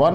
1,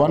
1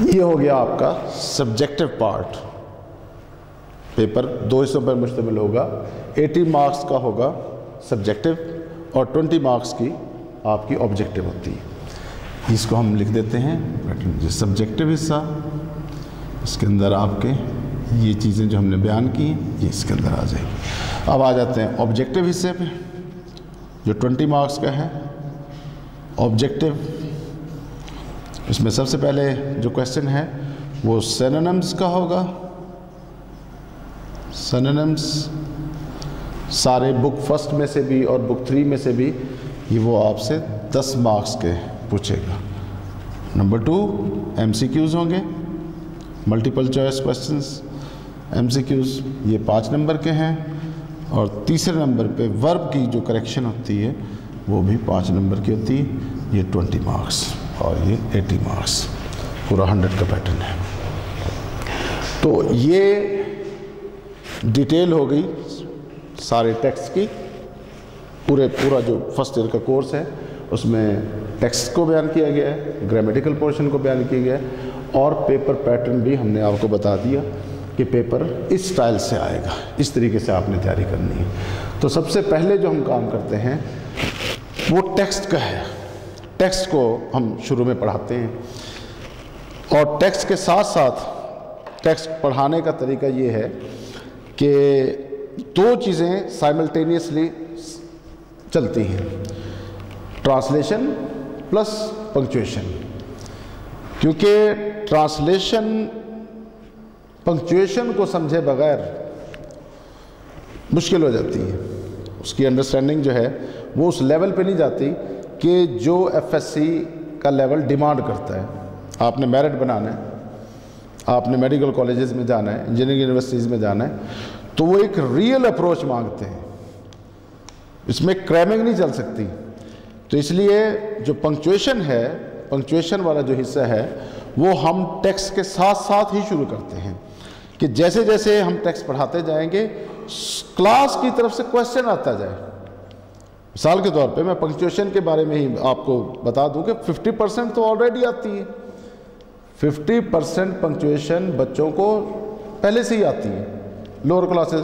یہ ہو گیا آپ کا سبجیکٹو پارٹ. پیپر 2 حصوں پر مشتمل ہوگا. 80 مارکس کا ہوگا سبجیکٹو اور 20 مارکس کی آپ کی آبجیکٹو ہوتی ہے. اس کو ہم لکھ دیتے ہیں سبجیکٹو حصہ. اس کے اندر آپ کے یہ چیزیں جو ہم نے بیان کی ہیں یہ اس کے اندر آ جائیں گی. اب آ جاتے ہیں آبجیکٹو حصے پہ جو 20 مارکس کا ہے. آبجیکٹو اس میں سب سے پہلے جو کویسچن ہے وہ سینونمز کا ہوگا. سینونمز سارے بک فرسٹ میں سے بھی اور بک 3 میں سے بھی یہ وہ آپ سے 10 مارکس کے پوچھے گا. نمبر 2 MCQs ہوں گے, ملٹیپل چوائس کویسچنز. MCQs یہ 5 نمبر کے ہیں اور تیسرے نمبر پہ ورب کی جو کریکشن ہوتی ہے وہ بھی 5 نمبر کی ہوتی ہے. یہ 20 مارکس اور یہ 80 مارکس, پورا 100 کا پیٹرن ہے. تو یہ ڈیٹیل ہو گئی سارے ٹیکسٹ کی. پورا جو فرسٹ ایئر کا کورس ہے اس میں ٹیکسٹ کو بیان کیا گیا ہے, گرامیٹیکل پورشن کو بیان کیا گیا ہے, اور پیپر پیٹرن بھی ہم نے آپ کو بتا دیا کہ پیپر اس سٹائل سے آئے گا, اس طریقے سے آپ نے تیاری کرنی ہے. تو سب سے پہلے جو ہم کام کرتے ہیں وہ ٹیکسٹ کا ہے. ٹیکسٹ کو ہم شروع میں پڑھاتے ہیں اور ٹیکسٹ کے ساتھ ساتھ ٹیکسٹ پڑھانے کا طریقہ یہ ہے کہ 2 چیزیں سائملٹینیسلی چلتی ہیں, ٹرانسلیشن پلس پنکچویشن. کیونکہ ٹرانسلیشن پنکچویشن کو سمجھے بغیر مشکل ہو جاتی ہے. اس کی انڈرسٹینڈنگ جو ہے وہ اس لیول پہ نہیں جاتی کہ جو FSC کا لیول ڈیمانڈ کرتا ہے. آپ نے میرٹ بنانا ہے, آپ نے میڈیکل کالجز میں جانا ہے, انجینئرنگ یونیورسٹیز میں جانا ہے, تو وہ ایک ریئل اپروچ مانگتے ہیں. اس میں کریمنگ نہیں چل سکتی. تو اس لیے جو پنکچویشن ہے, پنکچویشن والا جو حصہ ہے وہ ہم ٹیکسٹ کے ساتھ ساتھ ہی شروع کرتے ہیں کہ جیسے جیسے ہم ٹیکسٹ پڑھاتے جائیں گے کلاس کی طرف سے کویسچن آتا جائے. مثال کے طور پہ میں پنکچویشن کے بارے میں ہی آپ کو بتا دوں کہ 50% تو آلریڈی آتی ہے. 50% پنکچویشن بچوں کو پہلے سے ہی آتی ہے. لوور کلاسز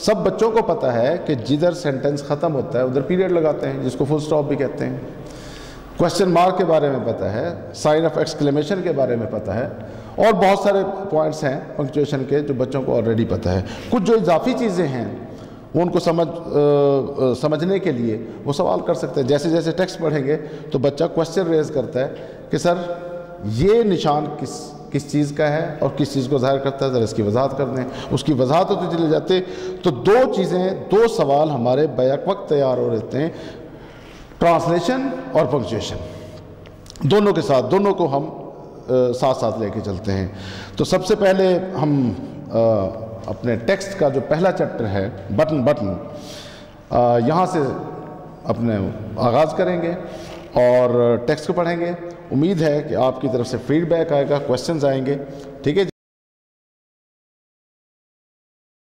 سب بچوں کو پتہ ہے کہ جدھر سینٹنس ختم ہوتا ہے ادھر پیریڈ لگاتے ہیں, جس کو فل سٹاپ بھی کہتے ہیں. کویسچن مارک کے بارے میں پتہ ہے, سائن آف ایکسکلیمیشن کے بارے میں پتہ ہے, اور بہت سارے پوائنٹس ہیں پنکچویشن کے جو بچوں کو آلریڈی پتہ ہے. کچھ جو اضافی چیزیں ہیں وہ ان کو سمجھنے کے لیے وہ سوال کر سکتے ہیں. جیسے جیسے ٹیکسٹ پڑھیں گے تو بچہ کویسچن ریز کرتا ہے کہ سر یہ نشان کس چیز کا ہے اور کس چیز کو ظاہر کرتا ہے, ذرا اس کی وضاحت کر دیں. اس کی وضاحت ہوتے چلے جاتے. تو 2 چیزیں, 2 سوال ہمارے بیک وقت تیار ہو رہتے ہیں, ٹرانسلیشن اور پنکچویشن. دونوں کے ساتھ, دونوں کو ہم ساتھ ساتھ لے کے چلتے ہیں. تو سب سے پہلے ہم اپنے ٹیکسٹ کا جو پہلا چیپٹر ہے بٹن یہاں سے اپنے آغاز کریں گے اور ٹیکسٹ کو پڑھیں گے. امید ہے کہ آپ کی طرف سے فیڈ بیک آئے گا, کویسچنز آئیں گے. ٹھیک ہے.